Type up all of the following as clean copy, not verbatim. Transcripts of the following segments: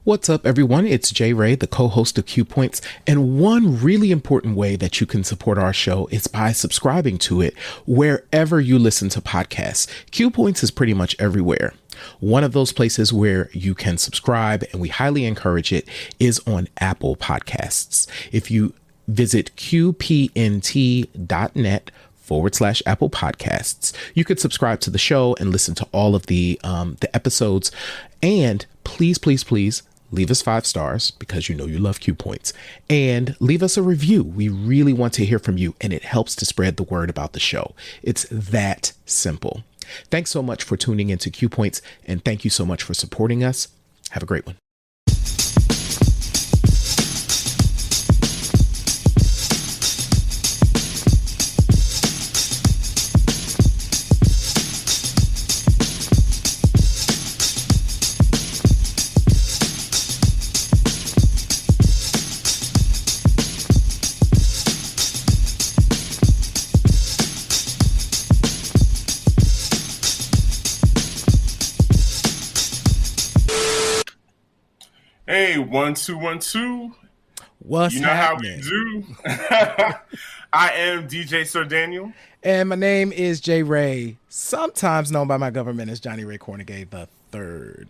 What's up, everyone? It's Jay Ray, the co-host of Q Points, and one really important way that you can support our show is by subscribing to it wherever you listen to podcasts. Q Points is pretty much everywhere. One of those places where you can subscribe, and we highly encourage it, is on Apple Podcasts. If you visit qpnt.net/Apple Podcasts. You could subscribe to the show and listen to all of the episodes. And please leave us 5 stars because you know you love Q Points, and leave us a review. We really want to hear from you, and it helps to spread the word about the show. It's that simple. Thanks so much for tuning into Q Points, and thank you so much for supporting us. Have a great one. Hey, 1 2 1 2. What's you know happening? How we do. I am DJ Sir Daniel. And my name is Jay Ray, sometimes known by my government as Johnny Ray Cornegay III.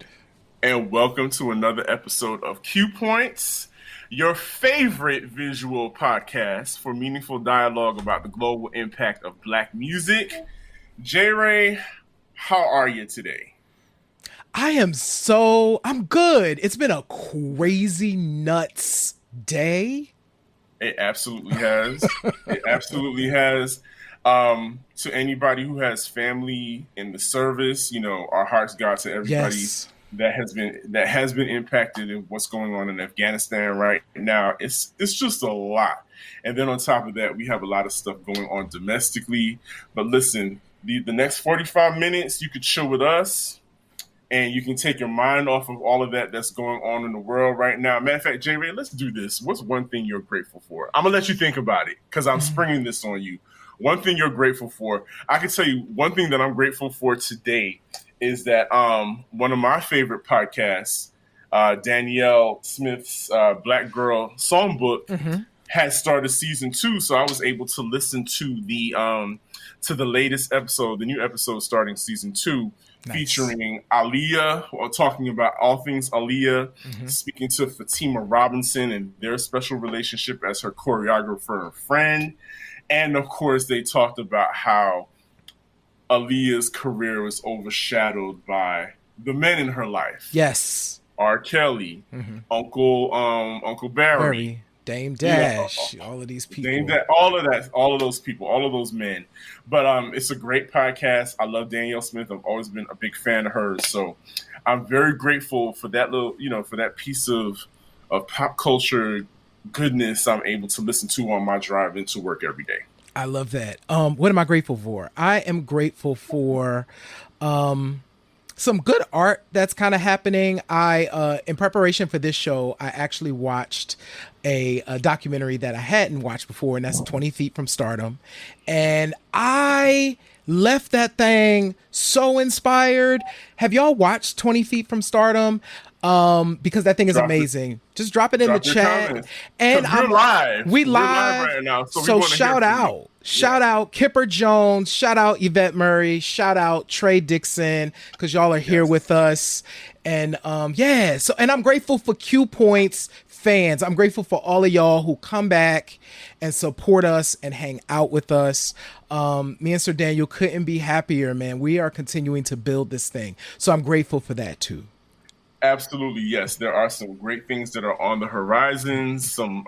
And welcome to another episode of Q Points, your favorite visual podcast for meaningful dialogue about the global impact of Black music. Jay Ray, how are you today? I'm good. It's been a crazy nuts day. It absolutely has. It absolutely has. To anybody who has family in the service, our hearts go out to everybody that has been impacted in what's going on in Afghanistan right now. It's just a lot. And then on top of that, we have a lot of stuff going on domestically. But listen, the next 45 minutes, you could chill with us. And you can take your mind off of all of that that's going on in the world right now. Matter of fact, Jay Ray, let's do this. What's one thing you're grateful for? I'm going to let you think about it because I'm springing this on you. One thing you're grateful for. I can tell you one thing that I'm grateful for today is that one of my favorite podcasts, Danielle Smith's Black Girl Songbook, has started season 2. So I was able to listen to the latest episode, the new episode starting season 2. Nice. Featuring Aaliyah, or talking about all things Aaliyah, speaking to Fatima Robinson and their special relationship as her choreographer and friend. And of course, they talked about how Aaliyah's career was overshadowed by the men in her life. Yes. R. Kelly, Uncle Barry. Dame Dash, all of these people. All of those people, all of those men. But it's a great podcast. I love Danielle Smith. I've always been a big fan of hers. So I'm very grateful for that for that piece of pop culture goodness I'm able to listen to on my drive into work every day. I love that. What am I grateful for? I am grateful for some good art that's kind of happening. In preparation for this show, I actually watched a documentary that I hadn't watched before, and that's 20 Feet from Stardom. And I left that thing so inspired. Have y'all watched 20 Feet from Stardom? Because that thing is amazing. Just drop it in the chat. Comments. And we're live. We're live right now. So shout out. Shout out Kipper Jones. Shout out Yvette Murray. Shout out Trey Dixon, because y'all are here with us. And so I'm grateful for Q Points fans. I'm grateful for all of y'all who come back and support us and hang out with us. Me and Sir Daniel couldn't be happier, man. We are continuing to build this thing. So I'm grateful for that too. Absolutely, yes. There are some great things that are on the horizon, some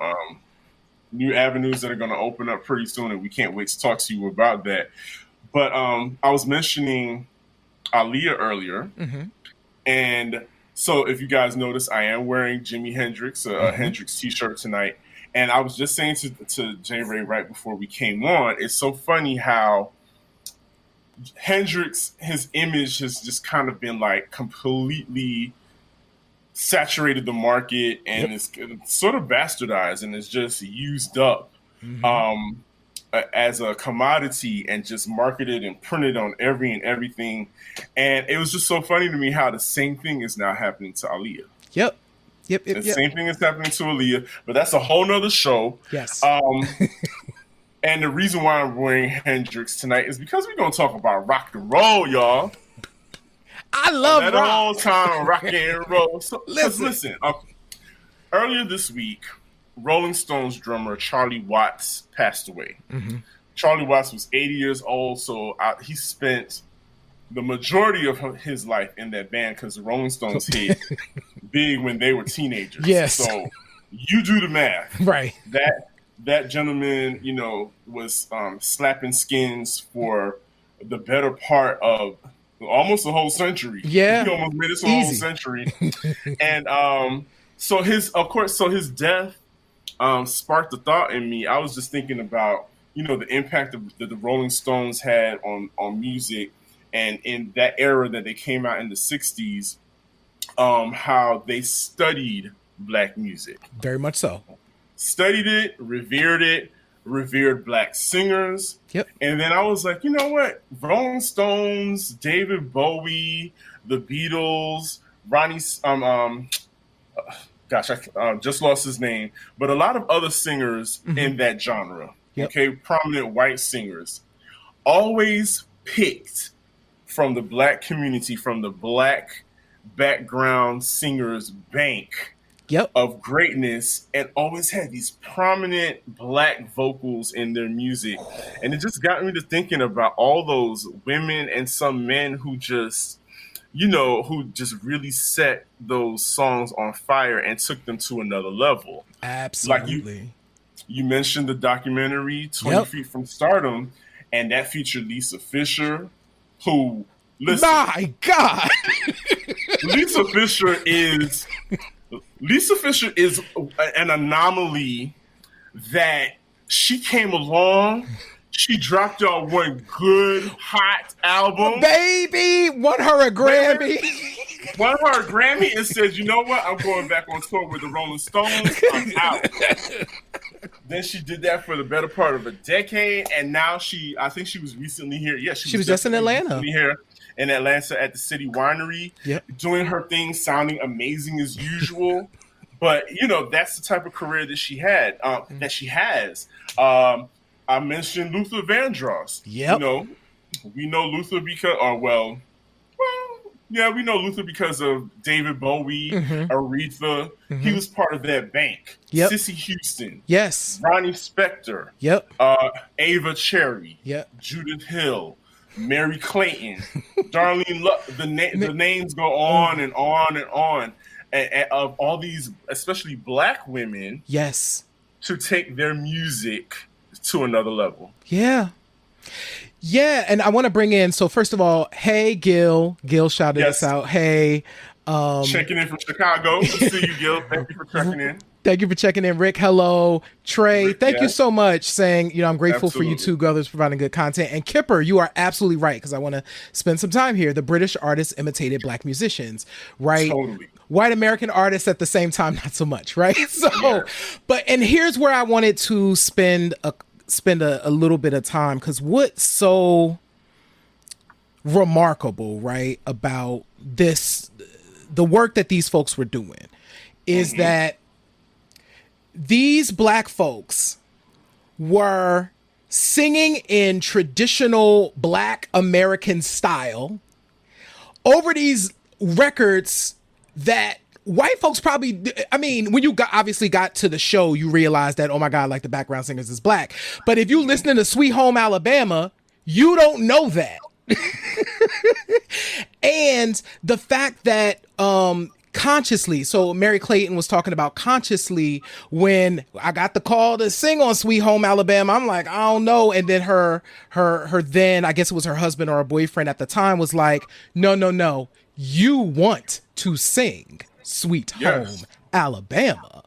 new avenues that are going to open up pretty soon, and we can't wait to talk to you about that. But I was mentioning Aaliyah earlier, and so if you guys notice, I am wearing Jimi Hendrix, a Hendrix t-shirt tonight, and I was just saying to Jay Ray right before we came on, it's so funny how Hendrix, his image has just kind of been like completely saturated the market, and it's sort of bastardized and it's just used up as a commodity and just marketed and printed on everything. And it was just so funny to me how the same thing is now happening to Aaliyah. Yep. Yep. The same thing is happening to Aaliyah, but that's a whole nother show. Yes. And the reason why I'm wearing Hendrix tonight is because we're gonna talk about rock and roll, y'all. I love that rock. old time rock and roll. So, listen. Earlier this week, Rolling Stones drummer Charlie Watts passed away. Mm-hmm. Charlie Watts was 80 years old, so he spent the majority of his life in that band because the Rolling Stones hit big when they were teenagers. Yes. So you do the math. Right. That gentleman, was slapping skins for the better part of almost a whole century. Yeah. He almost made it to a whole century. And so his death sparked a thought in me. I was just thinking about, the impact that the Rolling Stones had on music, and in that era that they came out in the 60s, how they studied Black music. Very much so. Studied it, revered Black singers. Yep. And then I was like, you know what? Rolling Stones, David Bowie, the Beatles, Ronnie, I just lost his name, but a lot of other singers in that genre, okay, prominent white singers, always picked from the Black community, from the Black background singers bank of greatness, and always had these prominent Black vocals in their music. And it just got me to thinking about all those women and some men who just really set those songs on fire and took them to another level. Absolutely. Like you mentioned the documentary 20 Feet from Stardom, and that featured Lisa Fischer, who, listen. My God! Lisa Fischer is an anomaly that she came along. She dropped y'all one good, hot album. Baby, won her a Grammy. Won her a Grammy and said, you know what? I'm going back on tour with the Rolling Stones. I'm out. Then she did that for the better part of a decade. And now I think she was recently here. Yeah, she was just in Atlanta. Here in Atlanta at the City Winery. Yep. Doing her thing, sounding amazing as usual. But, that's the type of career that she had, that she has. I mentioned Luther Vandross. Yep. We know Luther because, we know Luther because of David Bowie, Aretha. He was part of that bank. Yep. Sissy Houston. Yes. Ronnie Spector. Yep. Ava Cherry. Yep. Judith Hill. Mary Clayton. Darlene Love. The names go on and on and on. And of all these, especially Black women. Yes. To take their music to another level. Yeah. Yeah, and I want to bring in, so first of all, hey, Gil shouted us out. Hey. Checking in from Chicago. See you, Gil. Thank you for checking in. Thank you for checking in, Rick. Hello. Trey, thank you so much, saying, I'm grateful for you two brothers providing good content. And Kipper, you are absolutely right, because I want to spend some time here. The British artists imitated Black musicians, right? Totally. White American artists at the same time, not so much, right? So, and here's where I wanted to spend a little bit of time, because what's so remarkable, right, about the work that these folks were doing is that these Black folks were singing in traditional Black American style over these records that white folks probably, when you obviously got to the show, you realized that, oh my God, like the background singers is Black. But if you listening to Sweet Home Alabama, you don't know that. And the fact that consciously, so Mary Clayton was talking about consciously, when I got the call to sing on Sweet Home Alabama, I'm like, I don't know. And then her then, I guess it was her husband or her boyfriend at the time, was like, no, you want to sing Sweet Home Alabama,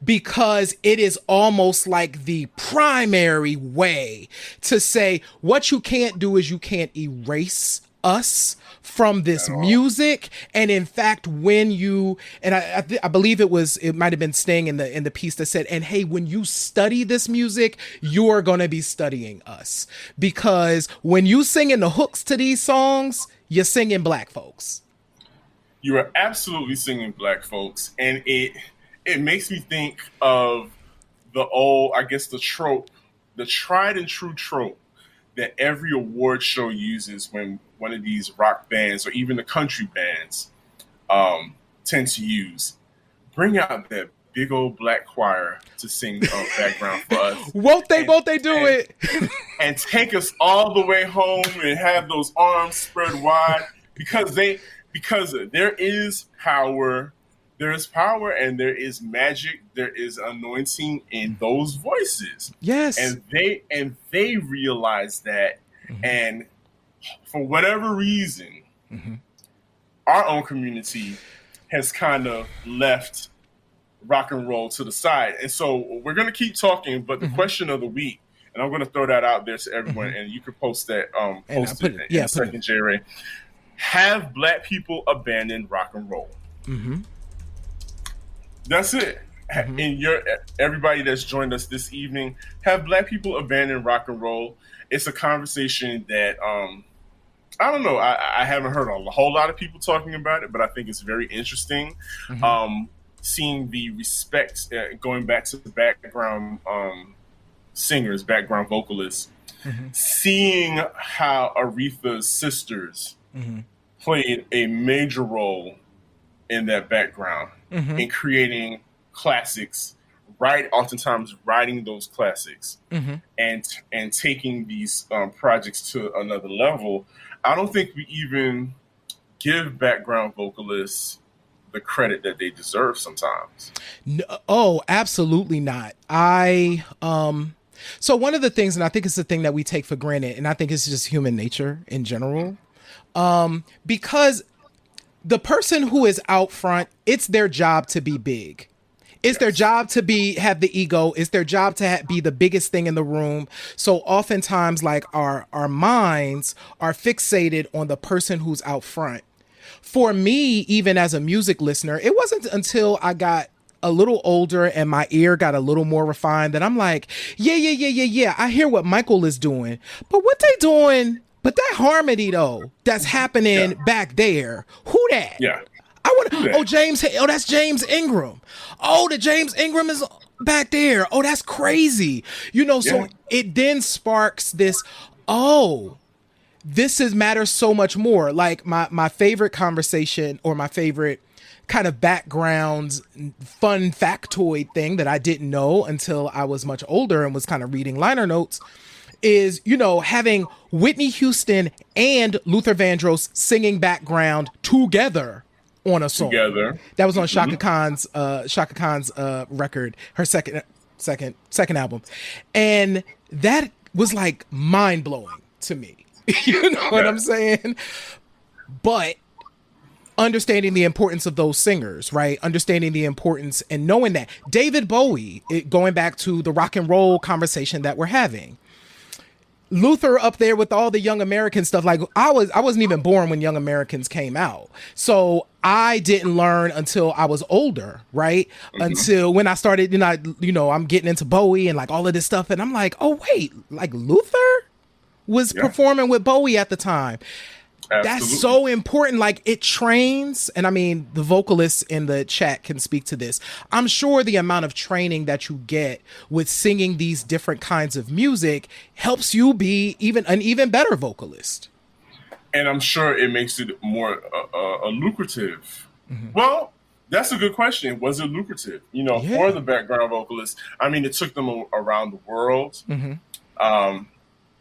because it is almost like the primary way to say what you can't do is you can't erase us from this music. And in fact, when you, and I believe it might have been Sting in the piece that said, and hey, when you study this music, you are going to be studying us, because when you sing in the hooks to these songs, you're singing Black folks. You are absolutely singing black folks, and it makes me think of the old, I guess, the trope, the tried and true trope that every award show uses when one of these rock bands or even the country bands tend to use. Bring out that big old black choir to sing background for us. Won't they do it? And take us all the way home and have those arms spread wide because there is power. There is power and there is magic. There is anointing in those voices. Yes. And they realize that. Mm-hmm. And for whatever reason, mm-hmm. our own community has kind of left rock and roll to the side. And so we're going to keep talking, but the mm-hmm. question of the week, and I'm going to throw that out there to everyone, mm-hmm. and you can post that, in a second, J. Ray. Have black people abandoned rock and roll? Mm-hmm. That's it. Mm-hmm. In everybody that's joined us this evening, have black people abandoned rock and roll? It's a conversation that I don't know. I haven't heard a whole lot of people talking about it, but I think it's very interesting. Mm-hmm. Seeing the respect, going back to the background singers, background vocalists, mm-hmm. seeing how Aretha's sisters mm-hmm. played a major role in that background mm-hmm. in creating classics, oftentimes writing those classics mm-hmm. and taking these projects to another level. I don't think we even give background vocalists the credit that they deserve sometimes. No, absolutely not. So one of the things, and I think it's the thing that we take for granted, and I think it's just human nature in general, because the person who is out front, it's their job to be big. It's their job to have the ego. It's their job to be the biggest thing in the room. So oftentimes, like our minds are fixated on the person who's out front. For me, even as a music listener, it wasn't until I got a little older and my ear got a little more refined that I'm like, yeah. I hear what Michael is doing, but what they doing? But that harmony though, that's happening back there. Who that? Yeah. I want to, that's James Ingram. Oh, the James Ingram is back there. Oh, that's crazy. So it then sparks this, this matters so much more. Like my favorite conversation or my favorite kind of background fun factoid thing that I didn't know until I was much older and was kind of reading liner notes is, having Whitney Houston and Luther Vandross singing background together on a song. Together. That was on Shaka Khan's record, her second album. And that was like mind blowing to me. You know what I'm saying? But understanding the importance of those singers, right? Understanding the importance and knowing that David Bowie, going back to the rock and roll conversation that we're having, Luther up there with all the Young American stuff. Like I wasn't even born when Young Americans came out. So I didn't learn until I was older, right? Mm-hmm. Until when I started, I'm getting into Bowie and like all of this stuff. And I'm like, oh wait, like Luther was performing with Bowie at the time. Absolutely. That's so important. Like it trains. And I mean, the vocalists in the chat can speak to this. I'm sure the amount of training that you get with singing these different kinds of music helps you be an even better vocalist. And I'm sure it makes it more lucrative. Mm-hmm. Well, that's a good question. Was it lucrative? For the background vocalists? I mean, it took them around the world. Mm-hmm.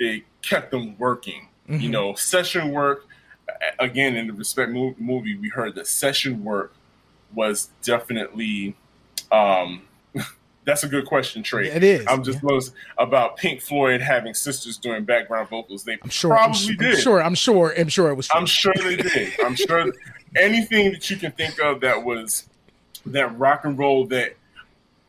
It kept them working. Mm-hmm. Session work. Again, in the Respect movie, we heard that session work was definitely. That's a good question, Trey. It is. I'm just about Pink Floyd having sisters doing background vocals. They probably did. I'm sure it was true. I'm sure they did. I'm sure anything that you can think of that was that rock and roll that.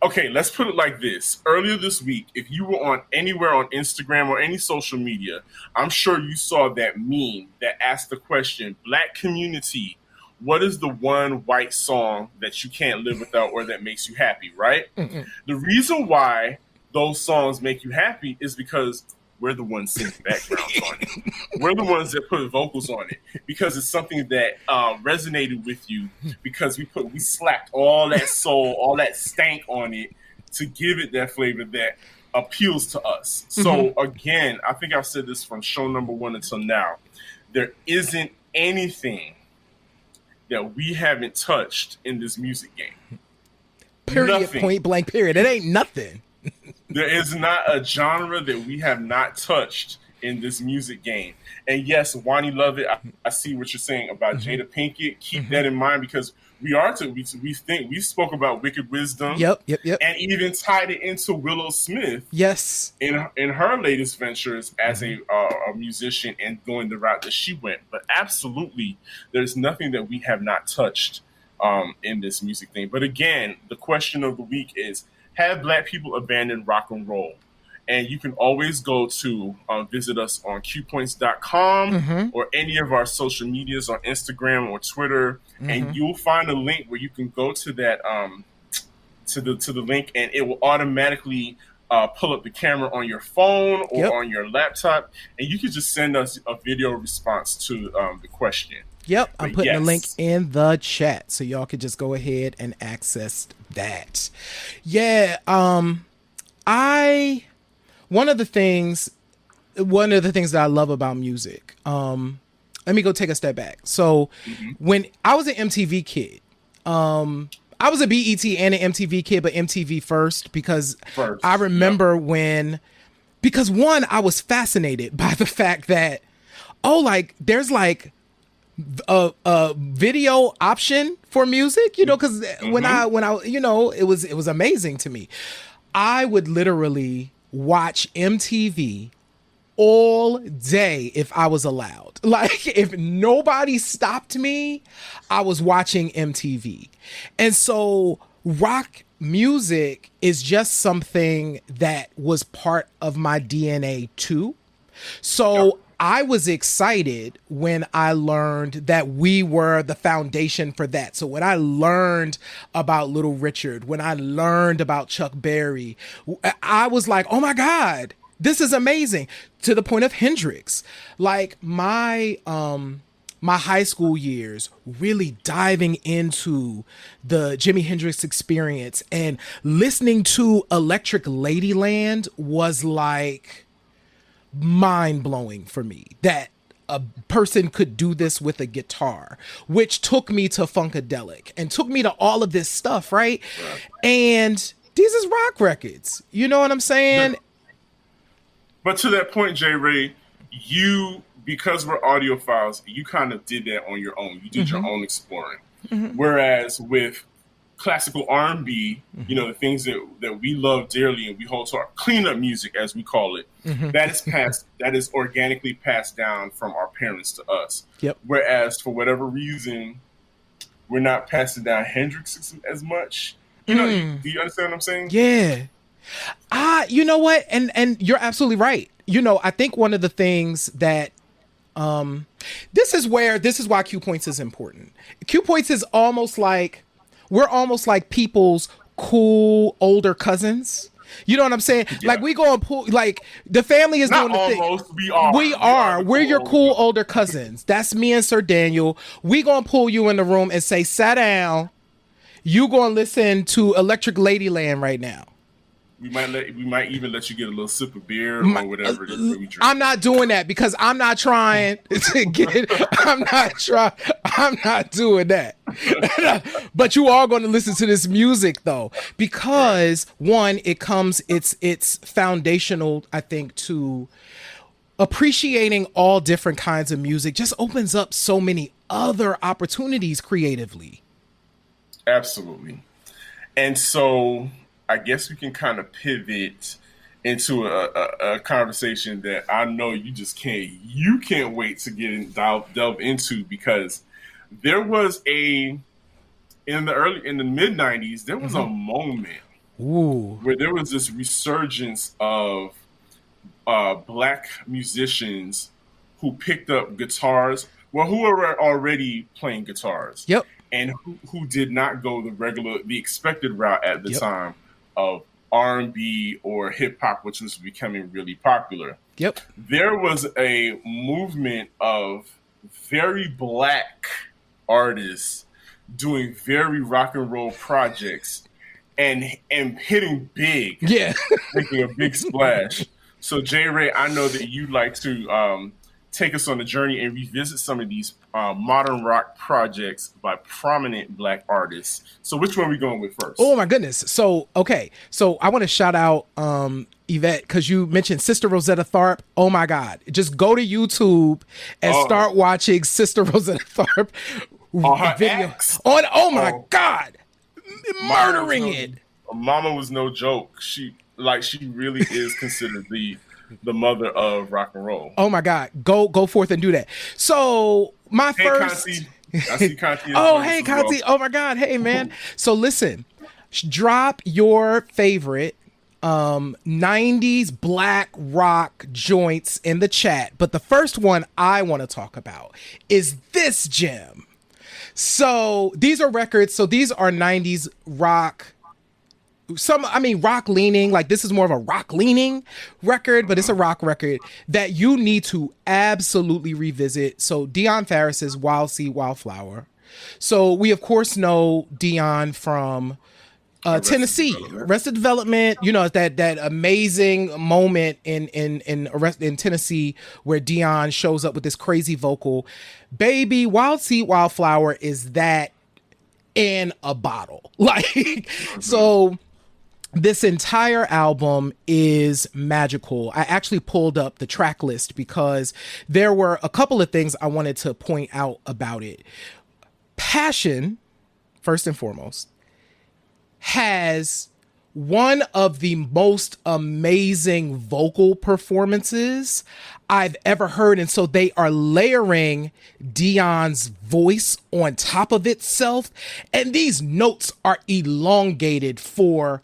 Okay, let's put it like this. Earlier this week, if you were anywhere on Instagram or any social media, I'm sure you saw that meme that asked the question, Black community, what is the one white song that you can't live without or that makes you happy, right? Mm-hmm. The reason why those songs make you happy is because we're the ones singing backgrounds on it. We're the ones that put vocals on it because it's something that resonated with you because we slapped all that soul, all that stank on it to give it that flavor that appeals to us. So again, I think I've said this from show number 1 until now. There isn't anything that we haven't touched in this music game. Period. Nothing. Point blank. Period. It ain't nothing. There is not a genre that we have not touched in this music game. And yes, Wani Love It. I see what you're saying about Jada Pinkett. Keep that in mind because we spoke about Wicked Wisdom. Yep. And even tied it into Willow Smith. Yes. In her latest ventures as a musician and going the route that she went. But absolutely, there's nothing that we have not touched in this music thing. But again, the question of the week is, have Black people abandoned rock and roll? And you can always go to visit us on qpoints.com or any of our social medias on Instagram or Twitter, and you'll find a link where you can go to that to the link, and it will automatically pull up the camera on your phone or on your laptop, and you can just send us a video response to the question. Yep, I'm putting the link in the chat so y'all can just go ahead and access that. Yeah, one of the things that I love about music, let me go take a step back. So when I was an MTV kid, I was a BET and an MTV kid, but MTV first because I remember because one, I was fascinated by the fact that, there's like a video option for music, because when I, it was amazing to me. I would literally watch MTV all day if I was allowed. Like, if nobody stopped me, I was watching MTV. And so rock music is just something that was part of my DNA too. So I was excited when I learned that we were the foundation for that. So when I learned about Little Richard, when I learned about Chuck Berry, I was like, oh my God, this is amazing. To the point of Hendrix. Like my high school years, really diving into the Jimi Hendrix Experience and listening to Electric Ladyland was like mind-blowing for me, that a person could do this with a guitar, which took me to Funkadelic and took me to all of this stuff, right? And these is rock records, you know what I'm saying? But to that point, J. Ray, because we're audiophiles, you kind of did that on your own. You did your own exploring. Whereas with classical R&B, the things that we love dearly and we hold to our cleanup music, as we call it, that is organically passed down from our parents to us. Whereas for whatever reason, we're not passing down Hendrix as much. Do you understand what I'm saying? Yeah. You know what? And you're absolutely right. I think one of the things that this is why Q Points is important. Q Points is we're almost like people's cool older cousins. You know what I'm saying? Yeah. Like we go and pull, like the family is not doing the almost, thing. We are. We're your cool older cousins. That's me and Sir Daniel. We gonna pull you in the room and say, "Sit down. You gonna listen to Electric Ladyland right now." We might even let you get a little sip of beer or whatever. We drink. I'm not doing that because I'm not trying to get. I'm not doing that. But you are going to listen to this music though, because one, it's foundational. I think to appreciating all different kinds of music just opens up so many other opportunities creatively. Absolutely, and so I guess we can kind of pivot into a conversation that I know you can't wait to get delve into, because there was in the mid 90s, there was a moment where there was this resurgence of Black musicians who picked up guitars, who were already playing guitars. And who did not go the expected route at the time of R&B or hip hop, which was becoming really popular. Yep. There was a movement of very black artists doing very rock and roll projects and hitting big, Yeah. making a big splash. So J Ray, I know that you like to take us on a journey and revisit some of these modern rock projects by prominent black artists. So which one are we going with Oh first? my goodness. So okay. So I want to shout out Yvette, because you mentioned Sister Rosetta Tharpe. Oh my God. Just go to YouTube and Oh, start watching Sister Rosetta Tharpe on her video ex. on, oh my Oh, God. Mama was Murdering no it. Mama was no joke. She really is considered the mother of rock and roll. Oh my God. Go forth and do that. So my Hey first Conti, I see Conti has Oh, joined us hey, as well. Conti. Oh my God. Hey, man. So listen, drop your favorite 90s black rock joints in the chat. But the first one I want to talk about is this gem. So these are records. So these are 90s rock. Rock leaning. Like, this is more of a rock leaning record, but it's a rock record that you need to absolutely revisit. So Dion Farris's Wild Seed, Wildflower. So we of course know Dion from Tennessee, Arrested Development. You know, that amazing moment in Tennessee where Dion shows up with this crazy vocal. Baby, Wild Seed, Wildflower is that in a bottle. Like, so this entire album is magical. I actually pulled up the track list because there were a couple of things I wanted to point out about it. Passion, first and foremost, has one of the most amazing vocal performances I've ever heard. And so they are layering Dion's voice on top of itself. And these notes are elongated for,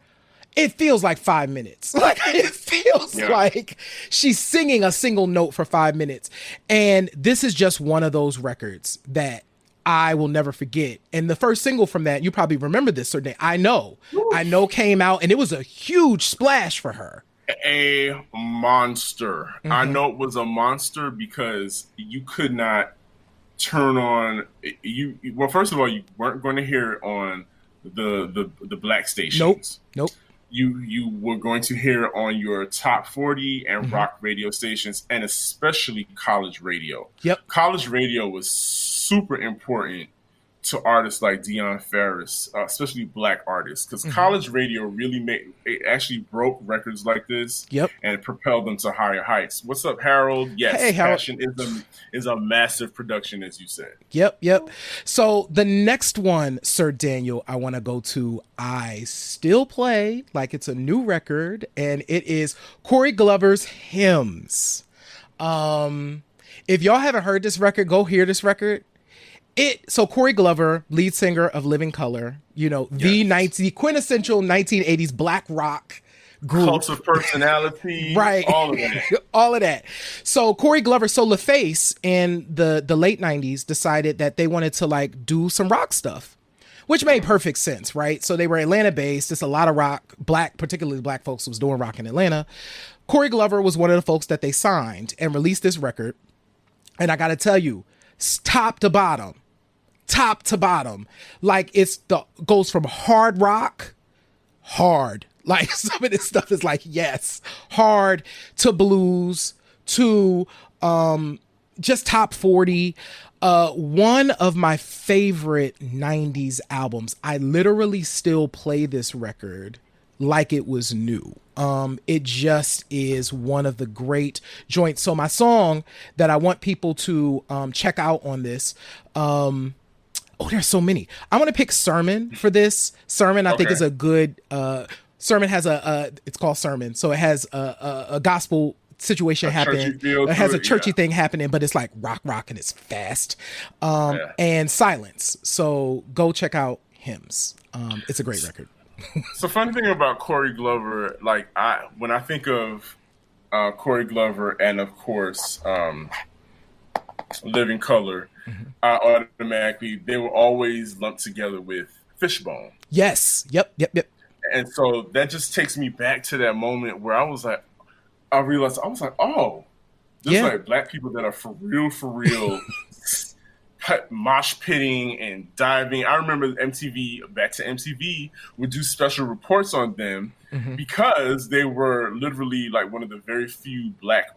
it feels like 5 minutes. Like, it feels like she's singing a single note for 5 minutes. And this is just one of those records that I will never forget. And the first single from that, you probably remember this, Sir Day. I know came out, and it was a huge splash for her. A monster. I know it was a monster because you could not turn on you. Well, first of all, you weren't going to hear it on the black stations. Nope. You were going to hear it on your top 40 and rock radio stations, and especially college radio. Yep. College radio was super important to artists like Dion Farris, especially black artists, because college radio really actually broke records like this. Yep. And it propelled them to higher heights. What's up, Harold? Yes, Hey, Harold. Passion is a massive production, as you said. Yep. So the next one, Sir Daniel, I want to go to, I still play like it's a new record, and it is Corey Glover's Hymns. If y'all haven't heard this record, go hear this record. So Corey Glover, lead singer of Living Colour, you know, the quintessential 1980s black rock group. Cult of Personality, right? All of that. All of that. So Corey Glover, so LaFace in the late 90s decided that they wanted to like do some rock stuff, which made perfect sense, right? So they were Atlanta based. There's a lot of rock, particularly black folks was doing rock in Atlanta. Corey Glover was one of the folks that they signed and released this record. And I got to tell you, top to bottom, like goes from hard rock, like some of this stuff is like, yes, hard, to blues, to just top 40. One of my favorite 90s albums. I literally still play this record like it was new. It just is one of the great joints. So my song that I want people to check out on this, there's so many. I want to pick Sermon for this. Sermon, I think, is a good. Sermon has it's called Sermon, so it has a gospel situation happening. It has a churchy thing happening, but it's like rock, and it's fast. And Silence. So go check out Hymns. It's a great record. So funny thing about Corey Glover, like when I think of Corey Glover and of course Living Colour, automatically they were always lumped together with Fishbone. Yes. Yep. And so that just takes me back to that moment where I was like, I realized, I was like, oh, there's Yeah. like black people that are for real, mosh pitting and diving. I remember MTV, back to MTV, would do special reports on them Mm-hmm. because they were literally like one of the very few black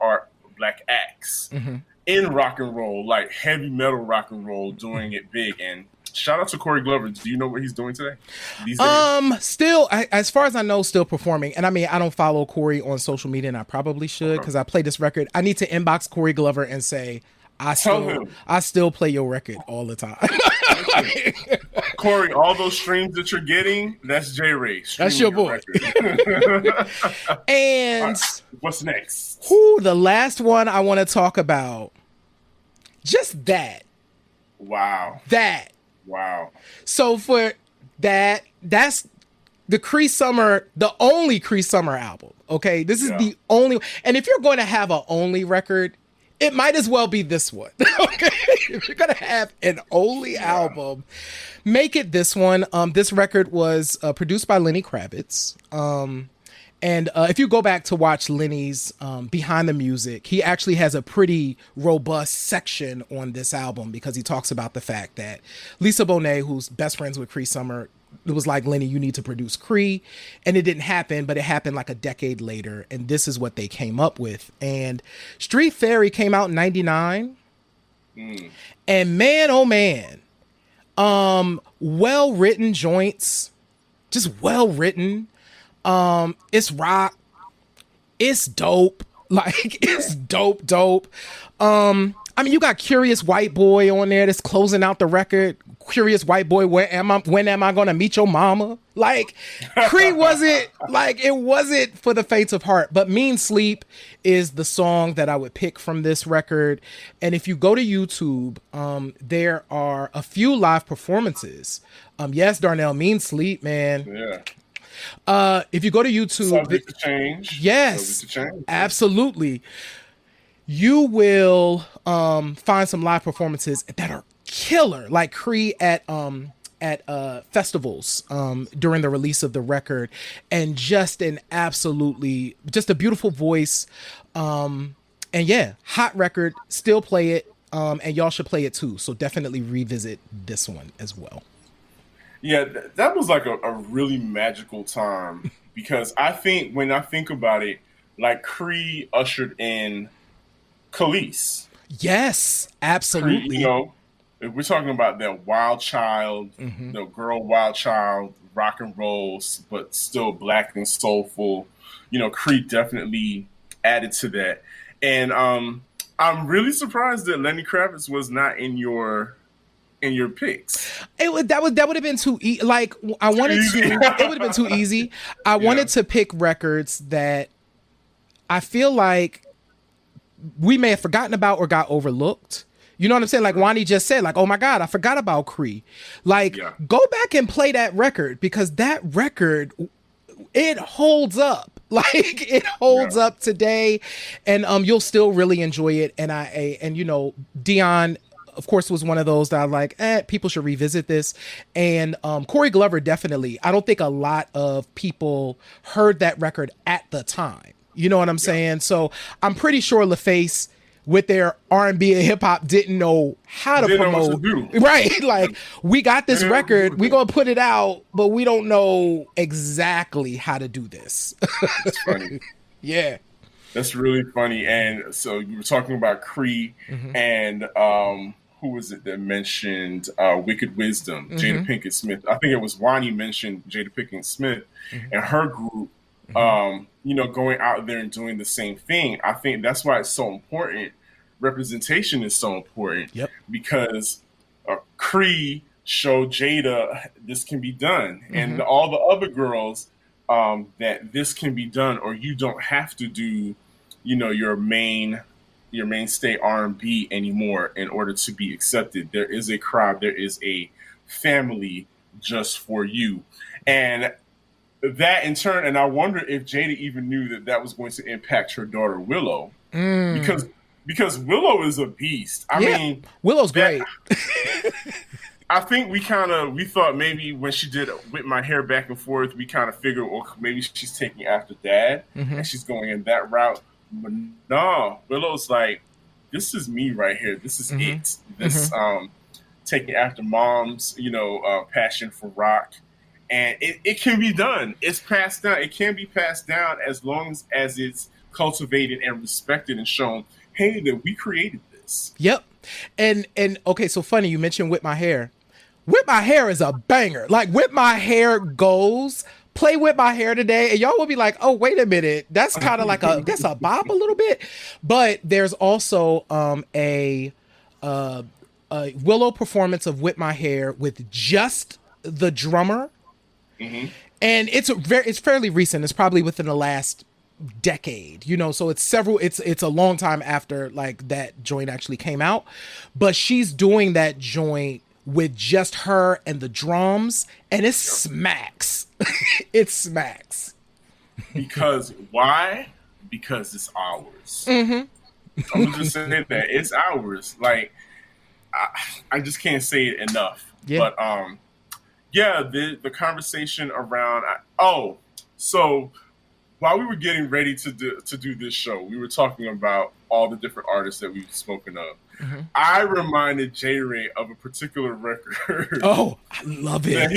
acts Mm-hmm. in rock and roll, like heavy metal rock and roll, doing it big. And shout out to Corey Glover. Do you know what he's doing today? These days? Still, as far as I know, still performing. And I mean, I don't follow Corey on social media, and I probably should because I play this record. I need to inbox Corey Glover and say, Tell him. I still play your record all the time. Corey, all those streams that you're getting, that's J Ray. That's your boy. And right, what's next? The last one I want to talk about. Just that. Wow. That. Wow. So for that's the Cree Summer, the only Cree Summer album. Okay, this is the only. And if you're going to have an only record, it might as well be this one. Okay, if you're gonna have an only album, make it this one. This record was produced by Lenny Kravitz. And if you go back to watch Lenny's Behind the Music, he actually has a pretty robust section on this album because he talks about the fact that Lisa Bonet, who's best friends with Cree Summer, it was like, Lenny, you need to produce Cree. And it didn't happen, but it happened like a decade later. And this is what they came up with. And Street Fairy came out in 99. And man, oh man, well-written joints, just well-written. It's rock. It's dope. Like, it's dope. I mean, you got Curious White Boy on there that's closing out the record. Curious White Boy, when am I gonna meet your mama? Like, Cree wasn't like, it wasn't for the faint of heart. But Mean Sleep is the song that I would pick from this record. And if you go to YouTube, there are a few live performances. Yes, Darnell, Mean Sleep, man. Yeah. If you go to YouTube, Subject to change. Yes, Subject to change. absolutely. You will find some live performances that are killer, like Cree at festivals during the release of the record, and just a beautiful voice. And yeah, hot record. Still play it, and y'all should play it too. So definitely revisit this one as well. Yeah, that was like a really magical time because when I think about it, like Cree ushered in Khalees. Yes, absolutely. Cree, you know, if we're talking about that wild child, the girl wild child, rock and roll, but still black and soulful, you know, Cree definitely added to that. And I'm really surprised that Lenny Kravitz was not in your picks. That would have been too like I wanted to. It would have been too easy. I wanted to pick records that I feel like we may have forgotten about or got overlooked. You know what I'm saying? Like Wani just said, like, oh my God, I forgot about Cree. Like, go back and play that record because that record, it holds up. Like, it holds up today, and you'll still really enjoy it. And you know, Dion, of course, was one of those that I like, people should revisit this. And Corey Glover, definitely. I don't think a lot of people heard that record at the time. You know what I'm saying? So I'm pretty sure LaFace, with their R&B and hip hop, didn't know how to promote. Right? Like, we got this record, we're gonna put it out, but we don't know exactly how to do this. It's funny. Yeah. That's really funny. And so you were talking about Cree and who was it that mentioned Wicked Wisdom, Jada Pinkett Smith. I think it was Wani mentioned Jada Pinkett Smith and her group, you know, going out there and doing the same thing. I think that's why it's so important. Representation is so important because Cree showed Jada this can be done, and all the other girls that this can be done, or you don't have to do, you know, your mainstay R&B anymore in order to be accepted. There is a crowd, there is a family just for you, and that in turn, and I wonder if Jada even knew that was going to impact her daughter Willow, because Willow is a beast. I mean, Willow's great. I think we thought maybe when she did With My Hair Back and Forth, we kind of figured, well, maybe she's taking after Dad and she's going in that route. But no, Willow's like, this is me right here. This is Mm-hmm. it. This Mm-hmm. taking after mom's, passion for rock. And it can be done. It's passed down. It can be passed down as long as it's cultivated and respected and shown, hey, that we created this. Yep. And okay, so funny you mentioned Whip My Hair. Whip My Hair is a banger. Like Whip My Hair goes. Play Whip My Hair today, and y'all will be like, "Oh, wait a minute, that's kind of like that's a bop a little bit." But there's also a Willow performance of Whip My Hair with just the drummer, Mm-hmm. and it's fairly recent. It's probably within the last decade, so it's a long time after like that joint actually came out, but she's doing that joint with just her and the drums, and it smacks. It smacks. Because why? Because it's ours. Mm-hmm. I'm gonna just say that it's ours. Like I just can't say it enough. Yeah. But yeah, the conversation around so while we were getting ready to do this show, we were talking about all the different artists that we've spoken of. Mm-hmm. I reminded J Ray of a particular record. Oh, I love it.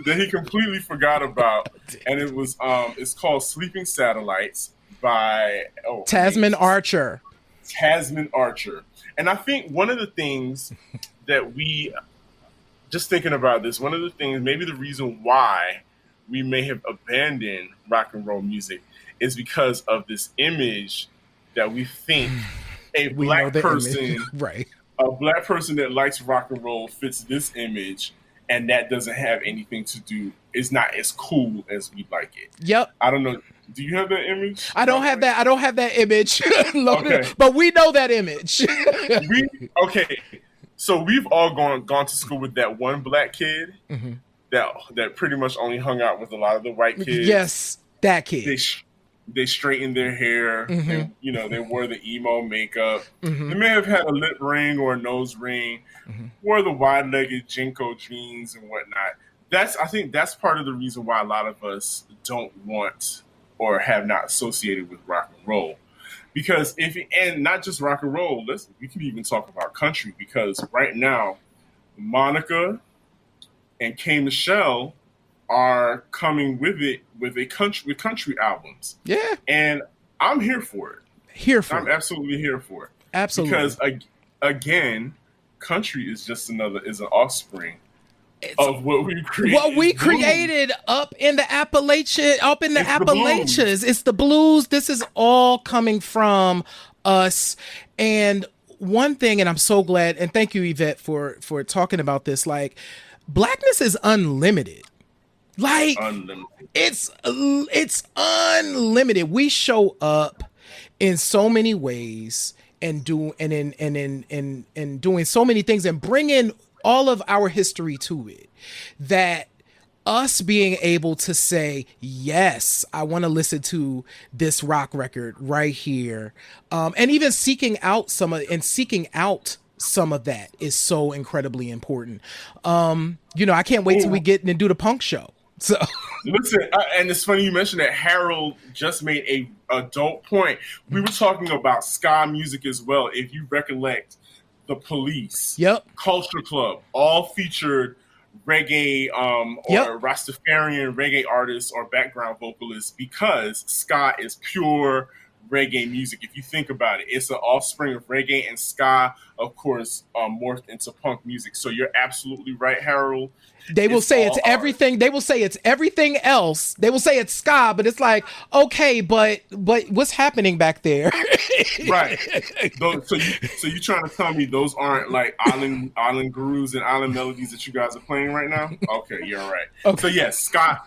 that he completely forgot about, and it was it's called "Sleeping Satellites" by Tasman Archer. Tasman Archer. And I think one of the things that we just thinking about this, one of the things, maybe the reason why we may have abandoned rock and roll music is because of this image that we think a black person, right? A black person that likes rock and roll fits this image, and that doesn't have anything to do. It's not as cool as we like it. Yep. I don't know. Do you have that image? I don't have that. I don't have that image loaded, okay. But we know that image. Okay. So we've all gone to school with that one black kid mm-hmm. that pretty much only hung out with a lot of the white kids. Yes, that kid. They straightened their hair. Mm-hmm. They wore the emo makeup. Mm-hmm. They may have had a lip ring or a nose ring. Mm-hmm. Wore the wide-legged Jinko jeans and whatnot. I think that's part of the reason why a lot of us don't want or have not associated with rock and roll. Because and not just rock and roll, we can even talk about country, because right now, Monica and K. Michelle are coming with country albums. Yeah. And I'm here for it. I'm absolutely here for it. Absolutely. Because again, country is an offspring of what we created. What we created up in the Appalachians. It's the blues. This is all coming from us. And one thing, and I'm so glad, and thank you, Yvette, for talking about this. Like, blackness is unlimited. Like, unlimited. It's unlimited. We show up in so many ways and doing so many things and bringing all of our history to it, that us being able to say, yes, I want to listen to this rock record right here. And even seeking out some of that is so incredibly important. I can't wait till we get and do the punk show. So listen, and it's funny you mentioned that. Harold just made a adult point. We were talking about ska music as well. If you recollect, The Police, Culture Club, all featured reggae or Rastafarian reggae artists or background vocalists, because ska is pure reggae music. If you think about it, it's an offspring of reggae, and ska, of course, morphed into punk music. So you're absolutely right, Harold. They will say it's everything. They will say it's everything else. They will say it's ska, but it's like, okay, but what's happening back there? Right. So you trying to tell me those aren't like island grooves and island melodies that you guys are playing right now? Okay, you're right. Okay. So yes, ska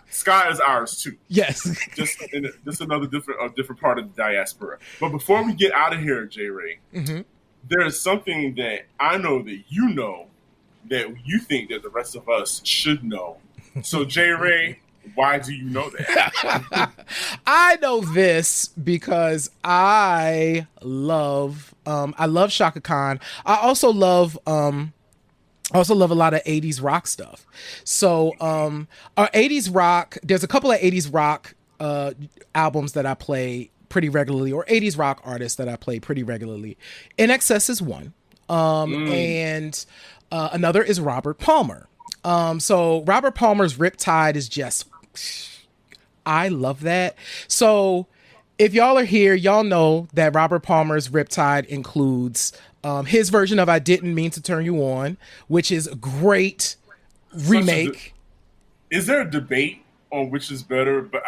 is ours too. Yes. just another different part of the diaspora. But before we get out of here, J. Ray, there is something that I know that you know that you think that the rest of us should know. So, J. Ray, why do you know that? I know this because I love Shaka Khan. I also love a lot of 80s rock stuff. So, our 80s rock, there's a couple of 80s rock albums that I play pretty regularly, or 80s rock artists that I play pretty regularly. NXS is one. And another is Robert Palmer. So Robert Palmer's Riptide is just, I love that. So if y'all are here, y'all know that Robert Palmer's Riptide includes his version of I Didn't Mean to Turn You On, which is a great remake. Is there a debate on which is better? But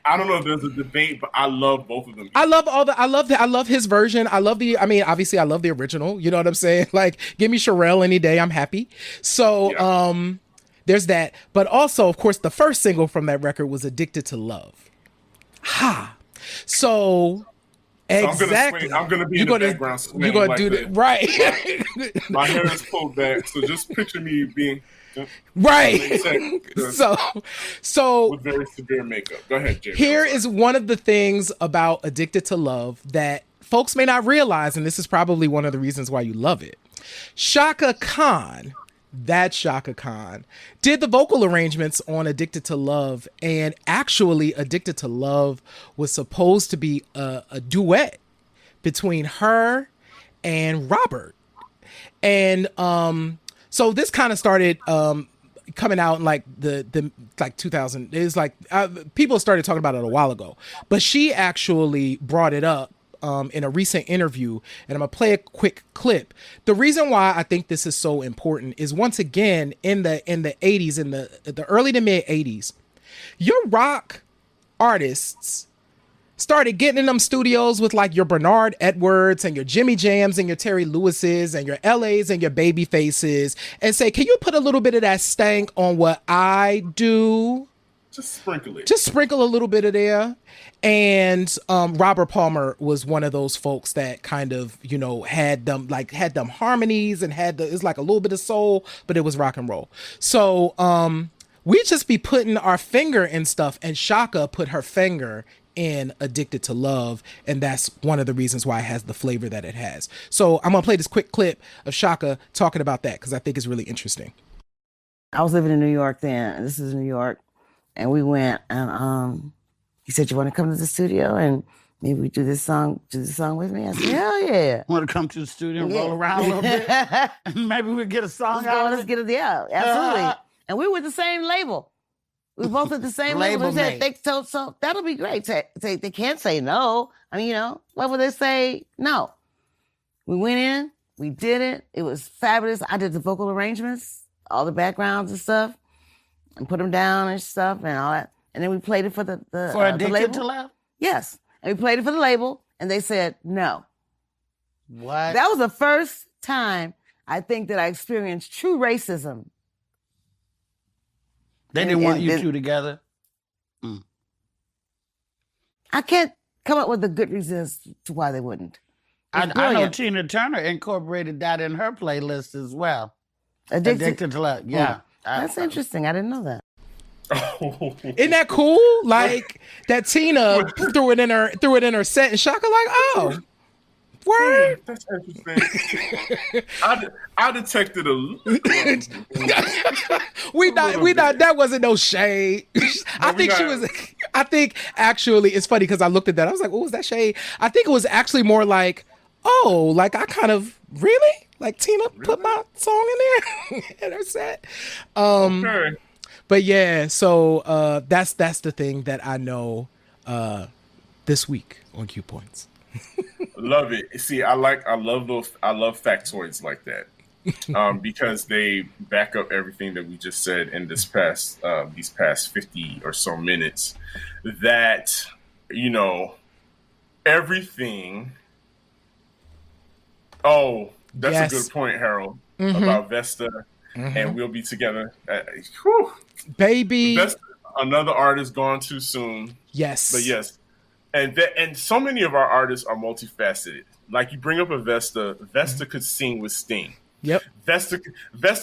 I don't know if there's a debate, but I love both of them. I love his version. Obviously I love the original. You know what I'm saying? Like, give me Sherelle any day, I'm happy. So there's that. But also, of course, the first single from that record was Addicted to Love. Ha. So exactly. I'm gonna be in the background swinging. You're gonna do that, right? My hair is pulled back, so just picture me being right. So with very severe makeup. Go ahead, Jay. Here is one of the things about Addicted to Love that folks may not realize, and this is probably one of the reasons why you love it. Shaka Khan, did the vocal arrangements on Addicted to Love, and actually Addicted to Love was supposed to be a duet between her and Robert. And so this kind of started coming out in like the 2000. It was like people started talking about it a while ago, but she actually brought it up in a recent interview, and I'm gonna play a quick clip. The reason why I think this is so important is, once again, in the 80s, in the early to mid 80s, your rock artists started getting in them studios with like your Bernard Edwards and your Jimmy Jams and your Terry Lewises and your LAs and your Baby Faces, and say, can you put a little bit of that stank on what I do? Just sprinkle it. Just sprinkle a little bit of there. And Robert Palmer was one of those folks that kind of, had them harmonies and it's like a little bit of soul, but it was rock and roll. So we just be putting our finger in stuff, and Shaka put her finger in Addicted to Love, and that's one of the reasons why it has the flavor that it has. So I'm gonna play this quick clip of Shaka talking about that, because I think it's really interesting. I was living in New York then, and this is New York, and we went, and he said, you want to come to the studio and maybe we do this song with me? I said, hell yeah. Want to come to the studio and roll around a little bit? And maybe we'll get a song out. Let's get it, yeah, absolutely. And we were the same label. We both at the same label. So that'll be great. They can't say no. I mean, what would they say? No. We went in, we did it. It was fabulous. I did the vocal arrangements, all the backgrounds and stuff, and put them down and stuff and all that. And then we played it for the Addicted to Love? Yes. And we played it for the label, and they said no. What? That was the first time I think that I experienced true racism. They didn't want you two together? I can't come up with a good reason as to why they wouldn't. I know Tina Turner incorporated that in her playlist as well. Addicted to Love, yeah. That's interesting. I didn't know that. Isn't that cool? Like that Tina threw it in her set, and Shaka like, oh, word. That's interesting. I detected a we not that wasn't no shade. I think actually it's funny because I looked at that. I was like, oh, was that shade? I think it was actually more like, oh, like I kind of really like Tina put my song in there in her set. Okay. But yeah, so that's the thing that I know this week on Q Points. Love it. See, I love factoids like that because they back up everything that we just said in these past 50 or so minutes. That everything. Oh, that's a good point, Harold, about Vesta. And we'll be together. Baby. Vesta, another artist gone too soon. Yes. But yes. And so many of our artists are multifaceted. Like you bring up a Vesta could sing with Sting. Yep. Vesta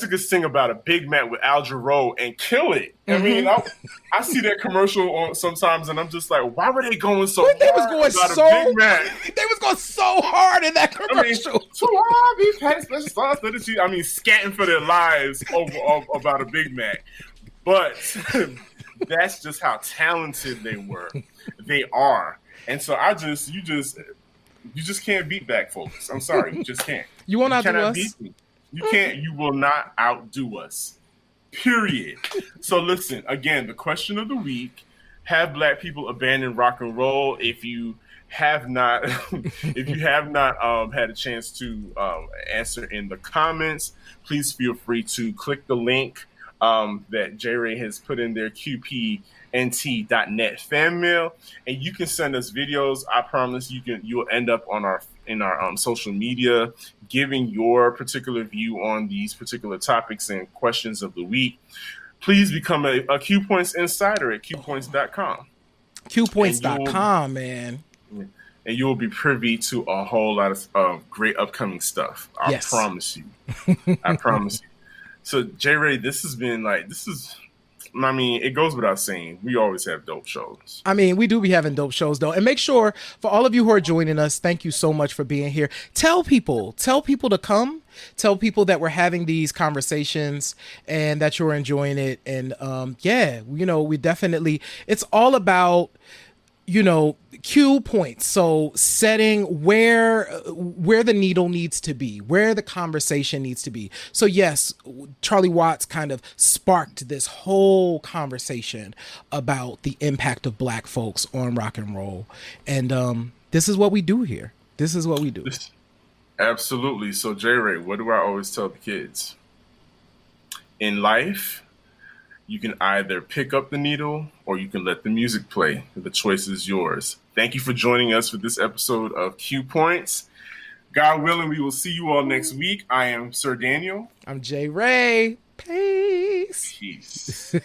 could sing about a Big Mac with Al Jarreau and kill it. I mean, I see that commercial sometimes, and I'm just like, why were they going so hard? They was going so hard in that commercial. I mean, too hard. These had special sauce. I mean, scatting for their lives about a Big Mac. But that's just how talented they were. They are. And so you just can't beat black folks. I'm sorry, you just can't. You won't outdo cannot us. beat me. You will not outdo us. Period. So listen, again, the question of the week: have black people abandoned rock and roll? If you have not, if you have not had a chance to answer in the comments, please feel free to click the link that J Ray has put in there, qpnt.net fan mail, and you can send us videos. I promise you'll end up on our social media giving your particular view on these particular topics and questions of the week. Please become a Q Points insider at qpoints.com. qpoints.com, man. And you will be privy to a whole lot of great upcoming stuff. I promise you. I promise you. So, J Ray, I mean, it goes without saying, we always have dope shows. I mean, we do be having dope shows, though. And make sure, for all of you who are joining us, thank you so much for being here. Tell people to come. Tell people that we're having these conversations and that you're enjoying it. And we definitely, it's all about, Q points. So setting where the needle needs to be, where the conversation needs to be. So yes, Charlie Watts kind of sparked this whole conversation about the impact of black folks on rock and roll. And this is what we do here. This is what we do. Absolutely. So J Ray, what do I always tell the kids? In life, you can either pick up the needle or you can let the music play. The choice is yours. Thank you for joining us for this episode of Q Points. God willing, we will see you all next week. I am Sir Daniel. I'm J Ray. Peace. Peace.